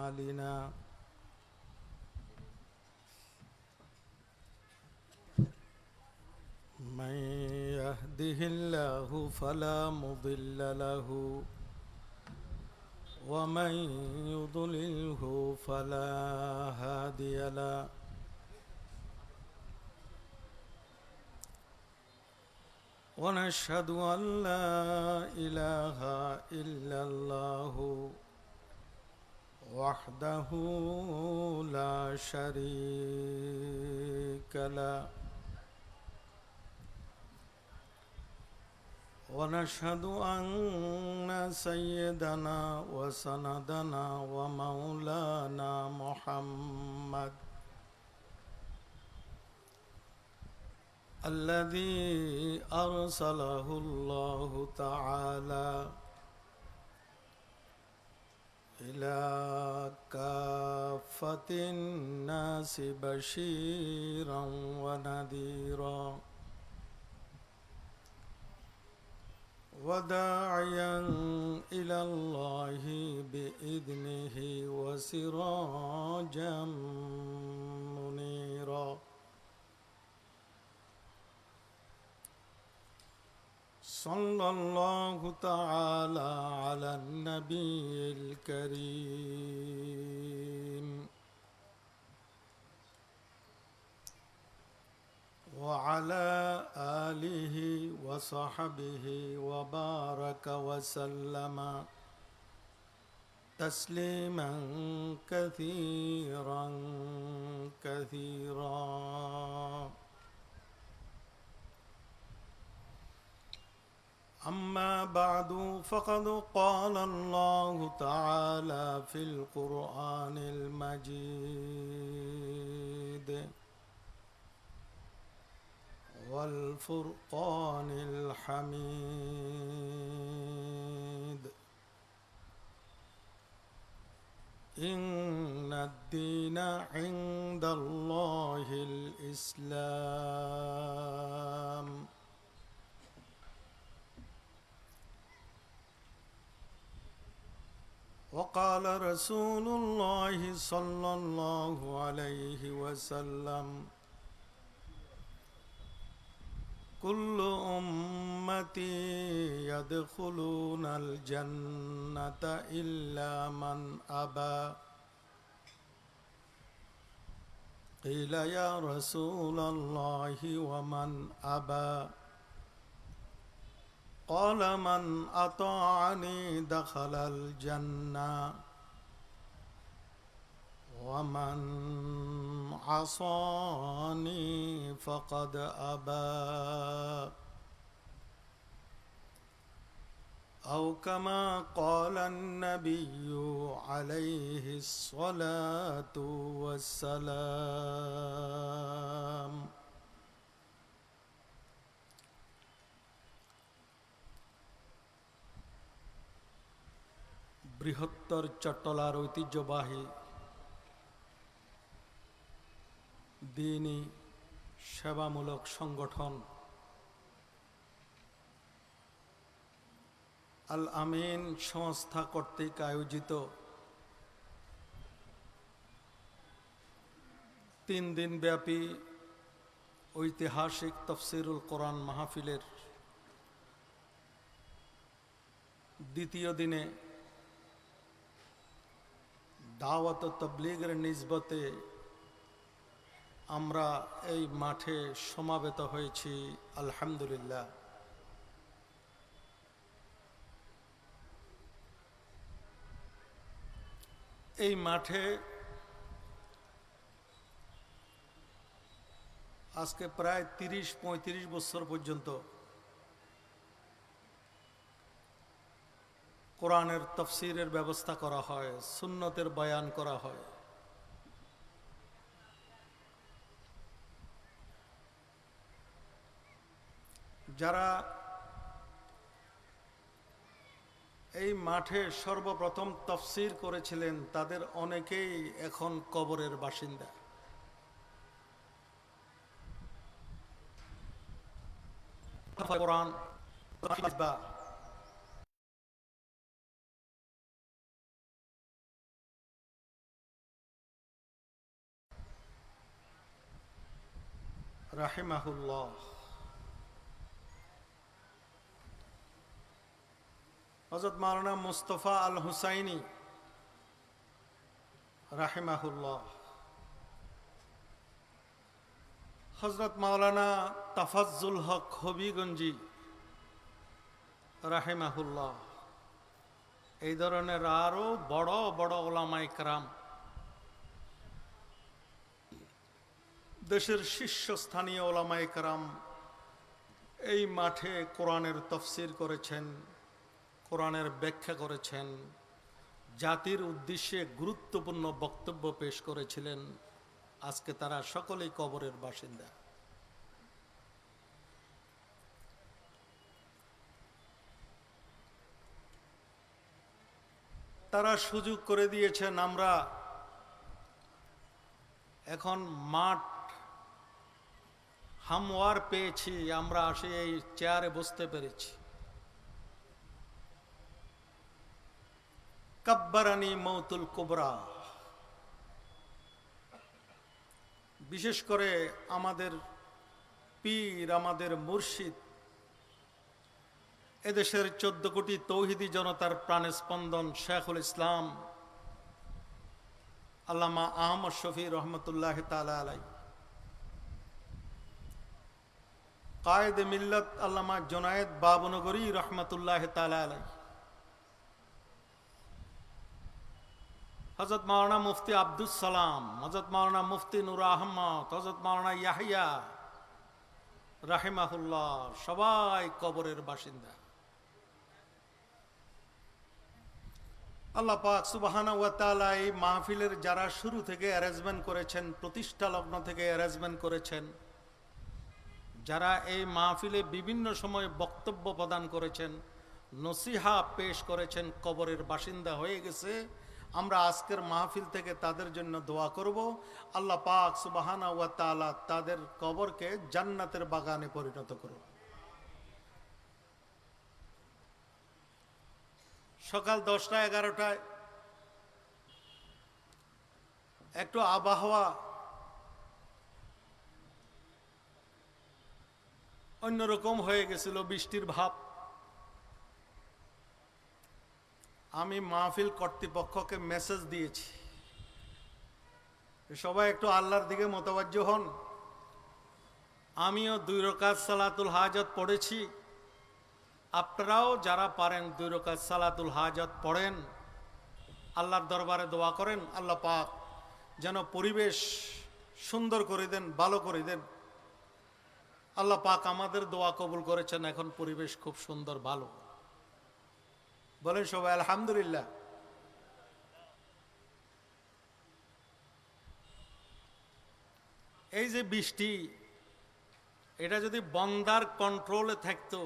أعمالنا من يهده الله فلا مضل له ومن يضلله فلا هادي له ونشهد أن لا إله إلا الله وحده لا شريك له ونشهد أن سيدنا وسندنا ومولانا محمد الذي أرسله الله تعالى إلى كافة الناس بشيرا ونذيرا وداعيا إلى الله بإذنه وسراجا منيرا صلى الله تعالى على النبي الكريم وعلى آله وصحبه وبارك وسلم تسليما كثيرا كثيرا أما بعد فقد قال الله تعالى في القرآن المجيد والفرقان الحميد إن الدين عند الله الإسلام وقال رسول الله صلى الله عليه وسلم كل أمتي يدخلون الجنة إلا من أبى قيل يا رسول الله ومن أبى قال من أطاعني دخل الجنة ومن عصاني فقد أبى أو كما قال النبي عليه الصلاة والسلام বৃহত্তর চট্টলার ঐতিহ্যবাহী দ্বীনি সেবামূলক সংগঠন আল আমিন সংস্থা কর্তৃক আয়োজিত 3 দিনব্যাপী ঐতিহাসিক তাফসীরুল কোরআন মাহফিলের দ্বিতীয় দিনে দাওয়াত ও তাবলীগের নিসবতে আমরা এই মাঠে সমাবেত হয়েছি আলহামদুলিল্লাহ। এই মাঠে আজকে প্রায় 30-35 বছর পর্যন্ত কোরআনের তাফসীরের ব্যবস্থা করা হয়, সুন্নতের বয়ান করা হয়। যারা এই মাঠে সর্বপ্রথম তাফসীর করেছিলেন তাদের অনেকেই এখন কবরের বাসিন্দা। কোরআন রাহিমাহুল্লাহ। হযরত মাওলানা মুস্তাফা আল হুসাইনি রাহিমাহুল্লাহ, হযরত মাওলানা তাফাজ্জুল হক হবিগঞ্জি রাহিমাহুল্লাহ, এই ধরনের আরো বড় বড় ওলামায়ে কেরাম, দেশের শীর্ষস্থানীয় ওলামায়ে কেরাম এই মাঠে কোরআনের তাফসীর করেছেন, কোরআনের ব্যাখ্যা করেছেন, জাতির উদ্দেশ্যে গুরুত্বপূর্ণ বক্তব্য পেশ করেছিলেন। আজকে তারা সকলেই কবরের বাসিন্দা। তারা সুযোগ করে দিয়েছেন, আমরা এখন মাঠ হামওয়ার পেয়েছি, আমরা আসে এই চেয়ারে বসতে পেরেছি। কাব্বারানি মৌতুল কুবরা, বিশেষ করে আমাদের পীর, আমাদের মুর্শিদ, এদেশের 14 কোটি তৌহিদি জনতার প্রাণের স্পন্দন শেখুল ইসলাম আল্লামা আহমদ শফি রহমতুল্লাহ তাআলা আলাইহি, কায়েদ মিল্লাত আল্লামা জুনায়েদ বাবনগরী রহমতুল্লাহ তাআলা আলাইহি, হযরত মাওলানা মুফতি আব্দুস সালাম, হযরত মাওলানা মুফতি নূর আহমদ, হযরত মাওলানা ইয়াহিয়া রাহিমাহুল্লাহ, সবাই কবরের বাসিন্দা। আল্লাহ পাক সুবহানাহু ওয়া তাআলা এই মাহফিলের যারা শুরু থেকে অ্যারেঞ্জমেন্ট করেছেন, প্রতিষ্ঠা লগ্ন থেকে অ্যারেঞ্জমেন্ট করেছেন, যারা এই মাহফিলে বিভিন্ন সময় বক্তব্য প্রদান করেছেন, নসিহা পেশ করেছেন, কবরের বাসিন্দা হয়ে গেছে। আমরা আজকের মাহফিল থেকে তাদের জন্য দোয়া করব, আল্লাহ পাক সুবহানাহু ওয়া তাআলা তাদের কবরকে জান্নাতের বাগানে পরিণত করুন। সকাল 10টা 11টায় একটু আবহাওয়া অন্যরকম হয়ে গেছিল, বৃষ্টির ভাব। আমি মাহফিল কর্তৃপক্ষকে মেসেজ দিয়েছি, সবাই একটু আল্লাহর দিকে মোতাবাজ্জো হন। আমিও 2 রাকাত সালাতুল হাজাত পড়েছি, আপনারাও যারা পারেন 2 রাকাত সালাতুল হাজাত পড়েন, আল্লাহর দরবারে দোয়া করেন, আল্লাহ পাক যেন পরিবেশ সুন্দর করে দেন, ভালো করে দেন। আল্লাহ পাক আমাদের দোয়া কবুল করেছেন, এখন পরিবেশ খুব সুন্দর, ভালো। বলেন সবাই আলহামদুলিল্লাহ। এই যে বৃষ্টি, এটা যদি বন্দার কন্ট্রোলে থাকতো,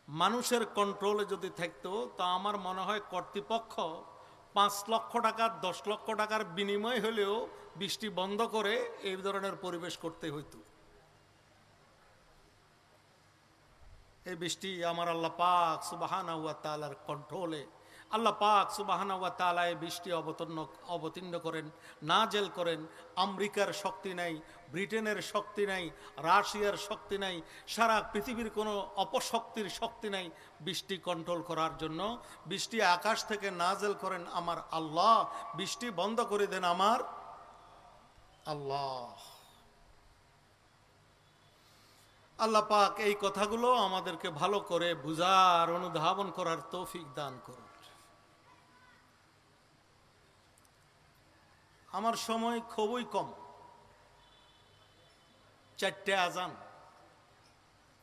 মানুষের কন্ট্রোলে যদি থাকতো, তা আমার মনে হয় কর্তৃপক্ষ 5 লক্ষ টাকা 10 লক্ষ টাকার বিনিময় হলেও বৃষ্টি বন্ধ করে এই ধরনের পরিবেশ করতে হইতো। এই বৃষ্টি আমার আল্লাহ পাক সুবহানাহু ওয়া তাআলার কন্ট্রোলে। আল্লাহ পাক সুবহানাহু ওয়া তাআলা এই বৃষ্টি অবতীর্ণ করেন, নাজেল করেন। আমেরিকার শক্তি নাই, ব্রিটেনের শক্তি নাই, রাশিয়ার শক্তি নাই, সারা পৃথিবীর কোনো অপশক্তির শক্তি নাই বৃষ্টি কন্ট্রোল করার জন্য। বৃষ্টি আকাশ থেকে নাজেল করেন আমার আল্লাহ, বৃষ্টি বন্ধ করে দেন আমার আল্লাহ। আল্লাহ পাক এই কথাগুলো আমাদেরকে ভালো করে বুঝার, অনুধাবন করার তৌফিক দান করুন। আমার সময় খুবই কম, 4টে আজান,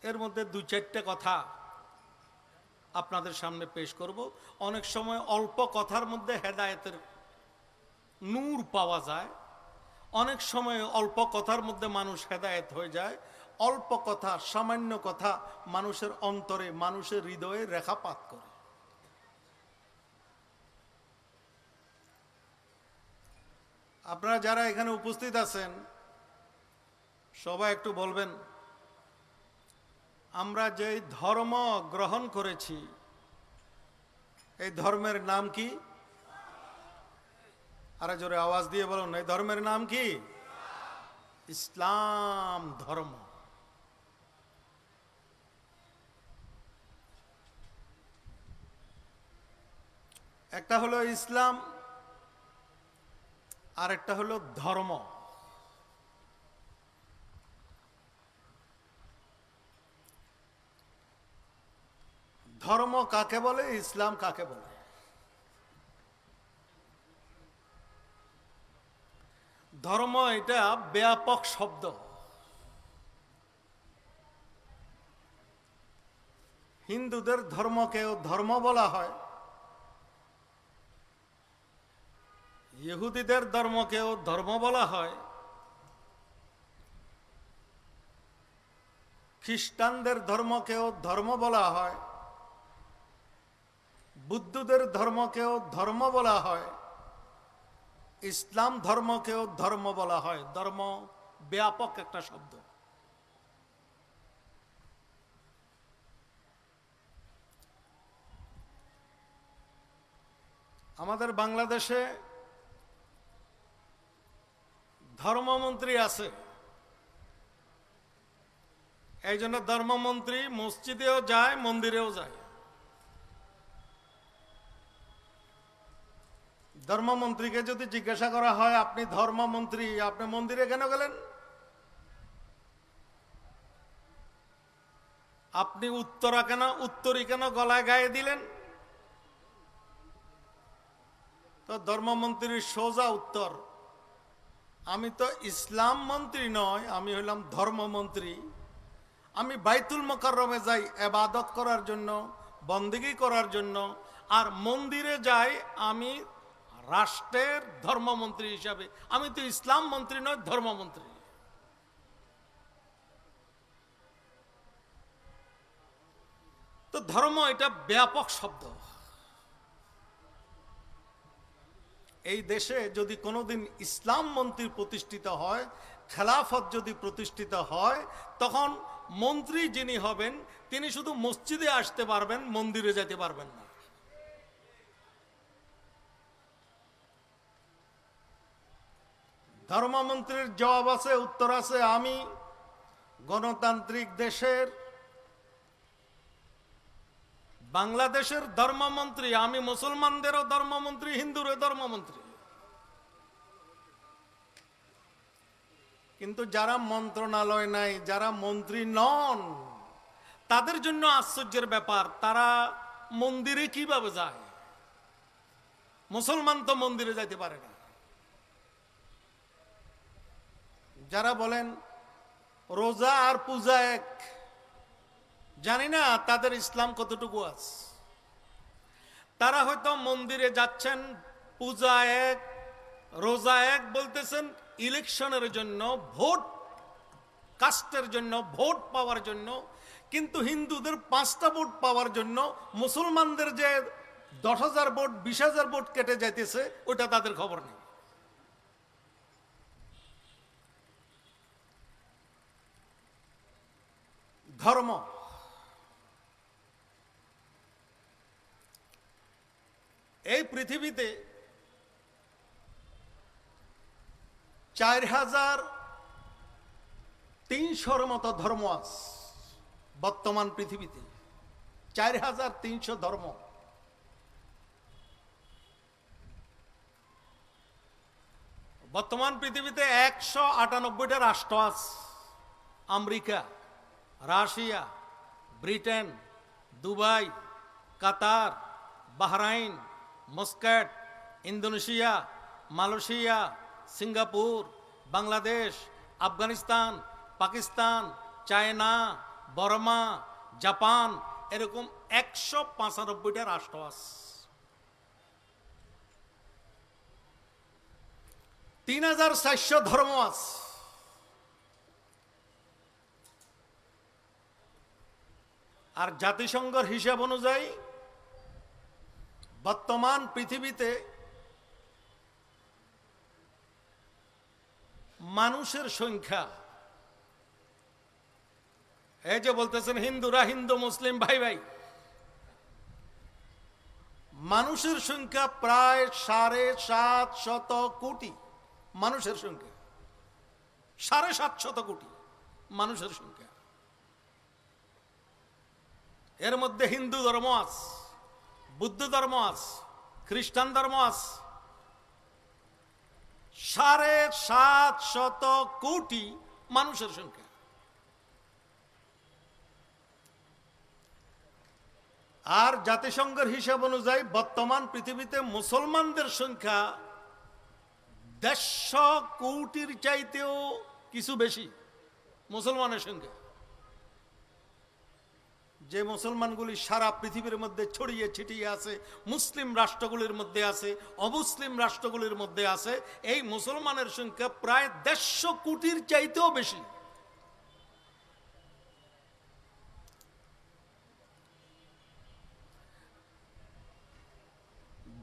এর মধ্যে 2-4টে কথা আপনাদের সামনে পেশ করব। অনেক সময় অল্প কথার মধ্যে হেদায়েতের নূর পাওয়া যায়, অনেক সময় অল্প কথার মধ্যে মানুষ হেদায়েত হয়ে যায়। অল্প কথা, সামান্য কথা মানুষের অন্তরে, মানুষের হৃদয়ে রেখাপাত করে। আপনারা যারা এখানে উপস্থিত আছেন সবাই একটু বলবেন, আমরা যে ধর্ম গ্রহণ করেছি এই ধর্মের নাম কি? আরে জোরে আওয়াজ দিয়ে বলুন, এই ধর্মের নাম কি? ইসলাম ধর্ম। একটা হলো ইসলাম, আর একটা হলো ধর্ম। ধর্ম কাকে বলে, ইসলাম কাকে বলে? ধর্ম এটা ব্যাপক শব্দ। হিন্দুদের ধর্মকেও ধর্ম বলা হয়, ইহুদিদের ধর্মকেও ধর্ম বলা হয়, খ্রিস্টানদের ধর্মকেও ধর্ম বলা হয়, বুদ্ধদের ধর্মকেও ধর্ম বলা হয়, ইসলাম ধর্মকেও ধর্ম বলা হয়। ধর্ম ব্যাপক একটা শব্দ। আমাদের বাংলাদেশে ধর্মমন্ত্রী আছে, এই জন্য ধর্মমন্ত্রী মসজিদেও যায়, মন্দিরেও যায়। ধর্মমন্ত্রীকে যদি জিজ্ঞাসা করা হয়, আপনি ধর্মমন্ত্রী, আপনি মন্দিরে কেন গেলেন? আপনি উত্তরী কেন গলায় গায়ে দিলেন? তো ধর্মমন্ত্রীর সোজা উত্তর, আমি তো ইসলাম মন্ত্রী নয়, আমি হইলাম ধর্মমন্ত্রী। আমি বাইতুল মোকাররমে যাই ইবাদত করার জন্য, বন্দেগী করার জন্য, আর মন্দিরে যাই আমি রাষ্ট্রের ধর্মমন্ত্রী হিসাবে। আমি তো ইসলাম মন্ত্রী নয়, ধর্মমন্ত্রী। তো ধর্ম এটা ব্যাপক শব্দ। এই দেশে যদি কোনোদিন ইসলাম মন্ত্রী প্রতিষ্ঠিত হয়, খেলাফত যদি প্রতিষ্ঠিত হয়, তখন মন্ত্রী যিনি হবেন তিনি শুধু মসজিদে আসতে পারবেন, মন্দিরে যেতে পারবেন না। ধর্মমন্ত্রীর জবাব আছে, উত্তর আছে, আমি গণতান্ত্রিক দেশের বাংলাদেশের ধর্মমন্ত্রী, আমি মুসলমানদেরও ধর্মমন্ত্রী, হিন্দুরও ধর্মমন্ত্রী। কিন্তু যারা মন্ত্রণালয় নাই, যারা মন্ত্রী নন, তাদের জন্য আশ্চর্যের ব্যাপার, তারা মন্দিরে কিভাবে যায়? মুসলমান তো মন্দিরে যাইতে পারে না। যারা বলেন রোজা আর পূজা এক, জানি না তাদের ইসলাম কতটুকু আছে। তারা হয়তো মন্দিরে যাচ্ছেন, পূজা এক, রোজা এক বলতেছেন ইলেকশনের জন্য, ভোট কাস্টের জন্য, ভোট পাওয়ার জন্য। কিন্তু হিন্দুদের 5টা ভোট পাওয়ার জন্য মুসলমানদের যে 10,000 ভোট, 20,000 ভোট কেটে যাইতেছে, ওটা তাদের খবর নেই। ধর্ম এই পৃথিবীতে 4,300 মতো ধর্ম আছে বর্তমান পৃথিবীতে। 4,300 ধর্ম। বর্তমান পৃথিবীতে 198টা রাষ্ট্র আছে। America, Russia, Britain, Dubai, Qatar, Bahrain, Muscat, Indonesia, Malaysia, Singapore, Bangladesh, Afghanistan, Pakistan, China, Burma, Japan, এরকম 195টা রাষ্ট্র আছে। 3,400 ধর্ম আছে। আর জাতিসংঘের হিসাব অনুযায়ী বর্তমান পৃথিবীতে মানুষের সংখ্যা, এই যে বলতেছেন হিন্দুরা হিন্দু, মুসলিম ভাই ভাই, মানুষের সংখ্যা প্রায় 750 কোটি মানুষের সংখ্যা। 750 কোটি মানুষের সংখ্যা। এর মধ্যে হিন্দু ধর্ম আছে, বুদ্ধ ধর্ম আছে, খ্রিস্টান ধর্ম আছে। 750 কোটি মানুষের সংখ্যা। আর জাতিসংঘের হিসাব অনুযায়ী বর্তমান পৃথিবীতে মুসলমানদের সংখ্যা 150 কোটির চাইতেও কিছু বেশি মুসলমানের সংখ্যা। যে মুসলমানগুলি সারা পৃথিবীর মধ্যে ছড়িয়ে ছিটিয়ে আছে, মুসলিম রাষ্ট্রগুলির মধ্যে আছে, অমুসলিম রাষ্ট্রগুলির মধ্যে আছে, এই মুসলমানের সংখ্যা প্রায় 150 কোটির চাইতেও বেশি।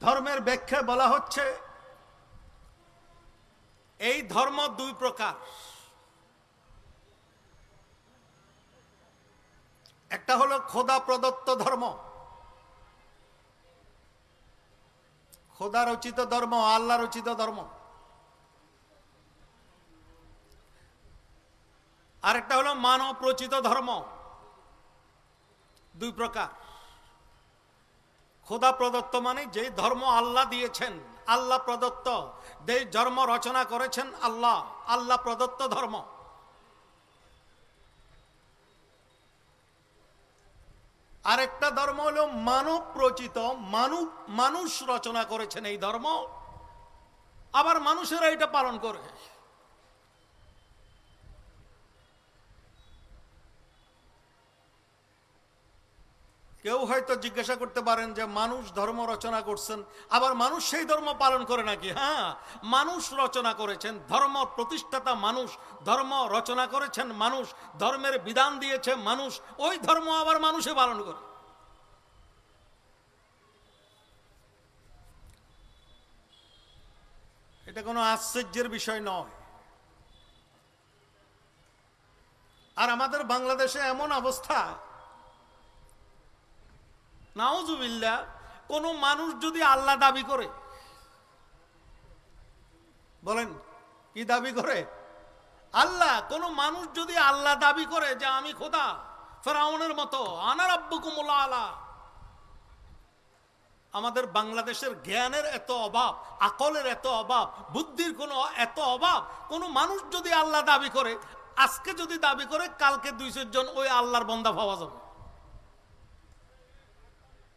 ধর্মের ব্যাখ্যায় বলা হচ্ছে এই ধর্ম দুই প্রকার। একটা হলো খোদা প্রদত্ত ধর্ম, খোদা রচিত ধর্ম, আল্লাহ রচিত ধর্ম। আরেকটা হলো মানব রচিত ধর্ম। দুই প্রকার। খোদা প্রদত্ত মানে যে ধর্ম আল্লাহ দিয়েছেন, আল্লাহ প্রদত্ত, যে ধর্ম রচনা করেছেন আল্লাহ, আল্লাহ প্রদত্ত ধর্ম। আরেকটা ধর্ম হলো মানব রচিত, মানুষ রচনা করেছেন এই ধর্ম, আবার মানুষেরা এটা পালন করে। কেউ হয়তো জিজ্ঞাসা করতে পারেন যে মানুষ ধর্ম রচনা করছেন, আবার মানুষ সেই ধর্ম পালন করে নাকি? হ্যাঁ, মানুষ রচনা করেছেন, ধর্ম প্রতিষ্ঠাতা মানুষ, ধর্ম রচনা করেছেন মানুষ, ধর্মের বিধান দিয়েছে মানুষ, ওই ধর্ম আবার মানুষে পালন করে। এটা কোনো আশ্চর্যের বিষয় নয়। আর আমাদের বাংলাদেশে এমন অবস্থা, নাউজুবিল্লাহ, কোন মানুষ যদি আল্লাহ দাবি করে, বলেন কি দাবি করে? আল্লাহ। কোন মানুষ যদি আল্লাহ দাবি করে যে আমি খোদা, ফেরাউনের মতো, আনা রাব্বুকুমুল আলা। আমাদের বাংলাদেশের জ্ঞানের এত অভাব, আকলের এত অভাব, বুদ্ধির কোনো এত অভাব। কোন মানুষ যদি আল্লাহ দাবি করে, আজকে যদি দাবি করে, কালকে 200 জন ওই আল্লাহর বান্দা পাওয়া যাবে।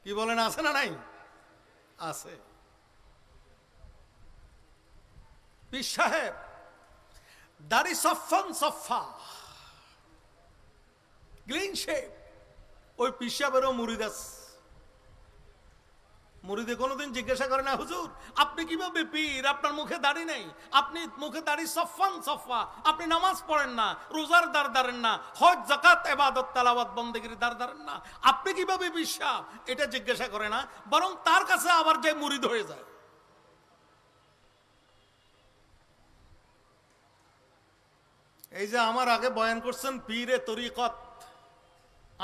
কি বলেন, আছে না নাই? আছে। পীর সাহেব দাড়ি সফান সফা, ক্লিন শেপ, ওই পীর সাহেবেরও মুরিদ আছে। মুরিদে কোনোদিন জিজ্ঞাসা করে না, হুজুর আপনি কিভাবে পীর, আপনার মুখে দাড়ি নেই, আপনি মুখে দাড়ি সফান সফা, আপনি নামাজ পড়েন না, রোজার দ্বার দাঁড়েন না, হজ যাকাত ইবাদত তেলাওয়াত বন্দেগীর দ্বার দাঁড়েন না, আপনি কিভাবে বিশ্বাস? এটা জিজ্ঞাসা করে না, বরং তার কাছে আবার যে মুরিদ হয়ে যায়। এই যে আমার আগে বয়ান করছেন পীরে তরিকত,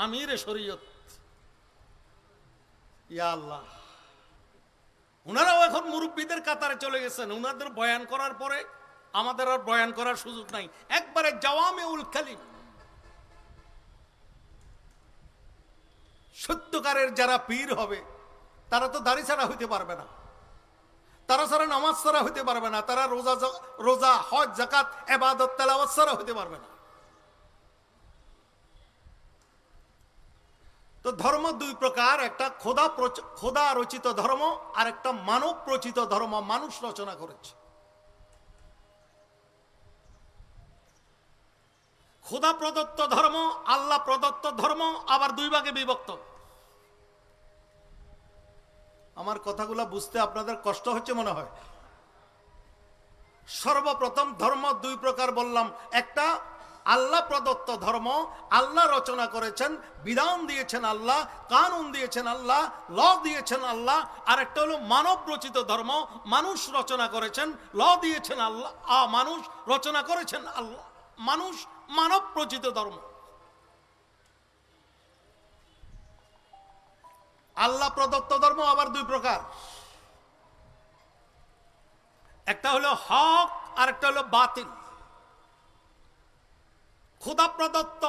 আমিরে শরীয়ত, ইয়া আল্লাহ, উনারাও এখন মুরব্বীদের কাতারে চলে গেছেন। উনাদের বয়ান করার পরে আমাদের আর বয়ান করার সুযোগ নাই, একবারে জাওয়ামিউল কালিম। সত্যকারের যারা পীর হবে তারা তো দাড়ি ছাড়া হইতে পারবে না, তারা ছাড়া নামাজ ছাড়া হইতে পারবে না, তারা রোজা হজ যাকাত ইবাদত তেলাওয়াত ছাড়া হইতে পারবে না। তো ধর্ম দুই প্রকার, একটা খোদা রচিত ধর্ম, আর একটা মানব রচিত ধর্ম, মানুষ রচনা করেছে। খোদা প্রদত্ত ধর্ম, আল্লাহ প্রদত্ত ধর্ম আবার দুই ভাগে বিভক্ত। আমার কথাগুলো বুঝতে আপনাদের কষ্ট হচ্ছে মনে হয়। সর্বপ্রথম ধর্ম দুই প্রকার বললাম, একটা আল্লাহ প্রদত্ত ধর্ম, আল্লাহ রচনা করেছেন, বিধান দিয়েছেন আল্লাহ, কানুন দিয়েছেন আল্লাহ, ল দিয়েছেন আল্লাহ। আর একটা হলো মানব রচিত ধর্ম, মানুষ রচনা করেছেন, ল দিয়েছেন আল্লাহ, মানুষ রচনা করেছেন আল্লাহ, মানুষ মানব রচিত ধর্ম। আল্লাহ প্রদত্ত ধর্ম আবার দুই প্রকার, একটা হলো হক আর একটা হলো বাতিল। খোদা প্রদত্ত,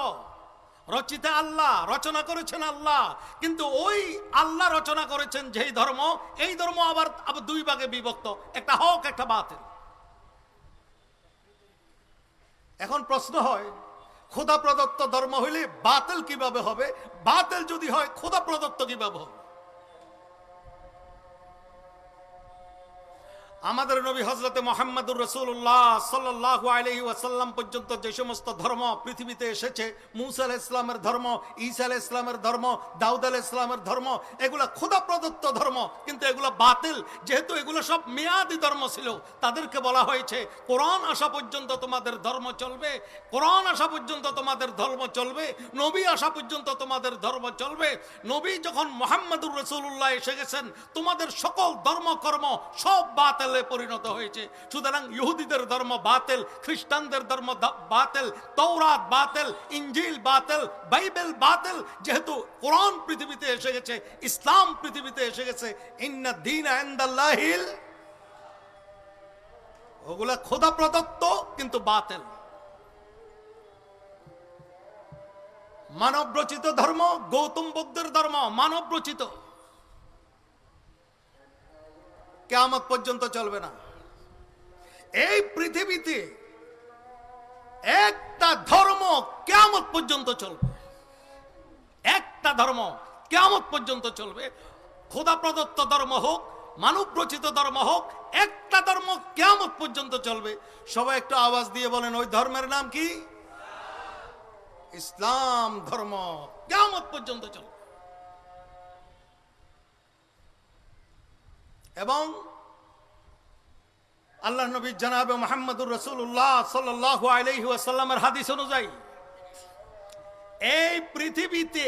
রচিত আল্লাহ, রচনা করেছেন আল্লাহ, কিন্তু ওই আল্লাহ রচনা করেছেন যেই ধর্ম, এই ধর্ম আবার দুই ভাগে বিভক্ত, একটা হক একটা বাতিল। এখন প্রশ্ন হয়, খোদা প্রদত্ত ধর্ম হইলে বাতিল কিভাবে হবে? বাতিল যদি হয় খোদা প্রদত্ত কিভাবে হবে? আমাদের নবী হযরতে মুহাম্মদুর রাসূলুল্লাহ সাল্লাল্লাহু আলাইহি ওয়াসাল্লাম পর্যন্ত যে সমস্ত ধর্ম পৃথিবীতে এসেছে, মূসা আলাইহিস সালামের ধর্ম, ঈসা আলাইহিস সালামের ধর্ম, দাউদ আলাইহিস সালামের ধর্ম, এগুলো খোদা প্রদত্ত ধর্ম, কিন্তু এগুলো বাতিল। যেহেতু এগুলো সব মেয়াদি ধর্ম ছিল, তাদেরকে বলা হয়েছে কোরআন আসা পর্যন্ত তোমাদের ধর্ম চলবে, কোরআন আসা পর্যন্ত তোমাদের ধর্ম চলবে, নবী আসা পর্যন্ত তোমাদের ধর্ম চলবে। নবী যখন মুহাম্মদুর রাসূলুল্লাহ এসে গেছেন, তোমাদের সকল ধর্মকর্ম সব বাতিল পরিণত হয়েছে। সুতরাং ইহুদিদের ধর্ম বাতিল, খ্রিস্টানদের ধর্ম বাতিল, তওরাত বাতিল, ইনজিল বাতিল, বাইবেল বাতিল। যেহেতু কোরআন পৃথিবীতে এসে গেছে, ইসলাম পৃথিবীতে এসে গেছে, ইন্না দীনা ইনদাল্লাহিল, ওগুলা খোদা প্রদত্ত কিন্তু বাতিল। মানব রচিত ধর্ম, গৌতম বুদ্ধের ধর্ম মানব রচিত, কিয়ামত পর্যন্ত চলবে না। এই পৃথিবীতে একটা ধর্ম কিয়ামত পর্যন্ত চলবে, একটা ধর্ম কিয়ামত পর্যন্ত চলবে। খোদা প্রদত্ত ধর্ম হোক, মানব রচিত ধর্ম হোক, একটা ধর্ম কিয়ামত পর্যন্ত চলবে। সবাই একটু আওয়াজ দিয়ে বলেন, ওই ধর্মের নাম কি? ইসলাম ধর্ম কিয়ামত পর্যন্ত চলবে। এবং আল্লাহ নবী জনাবে মুহাম্মদুর রাসূলুল্লাহ সাল্লাল্লাহু আলাইহি ওয়াসাল্লামের হাদিস অনুযায়ী এই পৃথিবীতে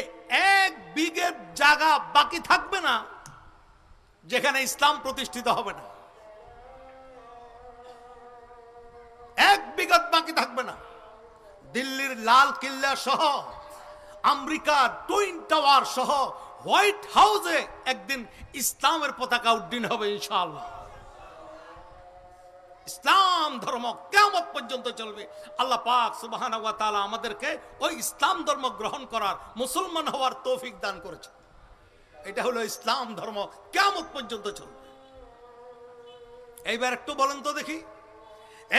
এক বিঘত জায়গা বাকি থাকবে না যেখানে ইসলাম প্রতিষ্ঠিত হবে না। এক বিঘত বাকি থাকবে না। দিল্লির লাল কিল্লা সহ, আমেরিকার টুইন টাওয়ার সহ, হোয়াইট হাউসে একদিন ইসলামের পতাকা উড্ডীন হবে ইনশাআল্লাহ। ইসলাম ধর্ম কিয়ামত পর্যন্ত চলবে। আল্লাহ পাক সুবহানাহু ওয়া তাআলা আমাদেরকে ওই ইসলাম ধর্ম গ্রহণ করার, মুসলমান হওয়ার তৌফিক দান করেছে। এটা হলো ইসলাম ধর্ম, কিয়ামত পর্যন্ত চলবে। এইবার একটু বলেন তো দেখি,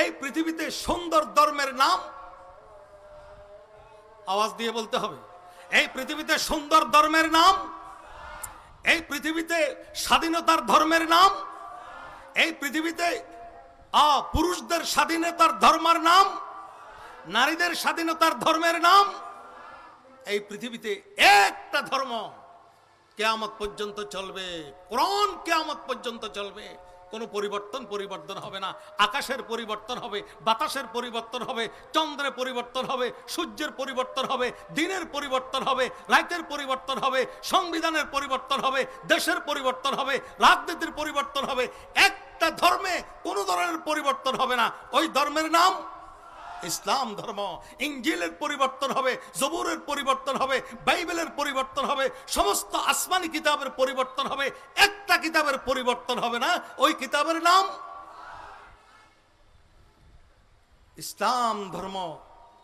এই পৃথিবীতে সুন্দর ধর্মের নাম, আওয়াজ দিয়ে বলতে হবে, এই পৃথিবীতে সুন্দর ধর্মের নাম, এই পৃথিবীতে স্বাধীনতার ধর্মের নাম, এই পৃথিবীতে পুরুষদের স্বাধীনতার ধর্মের নাম, নারীদের স্বাধীনতার ধর্মের নাম। এই পৃথিবীতে একটা ধর্ম কিয়ামত পর্যন্ত চলবে, কোরআন কিয়ামত পর্যন্ত চলবে। কোনো পরিবর্তন হবে না। আকাশের পরিবর্তন হবে, বাতাসের পরিবর্তন হবে, চন্দ্রের পরিবর্তন হবে, সূর্যের পরিবর্তন হবে, দিনের পরিবর্তন হবে, রাতের পরিবর্তন হবে, সংবিধানের পরিবর্তন হবে, দেশের পরিবর্তন হবে, রাজনীতির পরিবর্তন হবে। একটা ধর্মে কোনো ধরনের পরিবর্তন হবে না। ওই ধর্মের নাম ইসলাম ধর্ম। ইনজিলের পরিবর্তন হবে, জবুরের পরিবর্তন হবে, বাইবেলের পরিবর্তন হবে, সমস্ত আসমানি কিতাবের পরিবর্তন হবে। একটা কিতাবের পরিবর্তন হবে না, ওই কিতাবের নাম ইসলাম ধর্ম।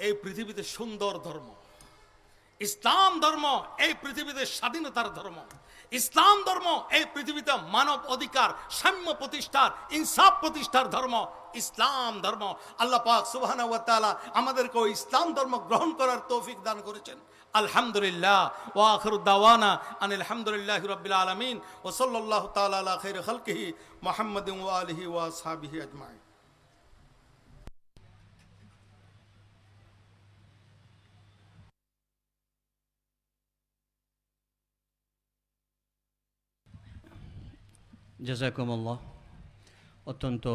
এই পৃথিবীতে সুন্দর ধর্ম ইসলাম ধর্ম, এই পৃথিবীতে স্বাধীনতার ধর্ম ইসলাম ধর্ম, এই পৃথিবীতে মানব অধিকার, সাম্য প্রতিষ্ঠার, ইনসাফ প্রতিষ্ঠার ধর্ম ইসলাম ধর্ম। আল্লাহ পাক সুবহানাহু ওয়া তাআলা আমাদেরকে ওই ইসলাম ধর্ম গ্রহণ করার তৌফিক দান করেছেন। আলহামদুলিল্লাহ ওয়া আখিরু দাওয়ানা আনিল হামদুলিল্লাহি রাব্বিল আলামিন ওয়া সাল্লাল্লাহু তাআলা আলা খাইরি খালকিহি মুহাম্মাদিন ওয়া আলিহি ওয়া আসহাবিহি আজমাইন। জাযাকুমুল্লাহ। অত্যন্ত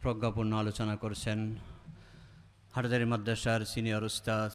প্রজ্ঞাপূর্ণ আলোচনা করছেন হাটহাজারী মাদ্রাসার সিনিয়র উস্তাদ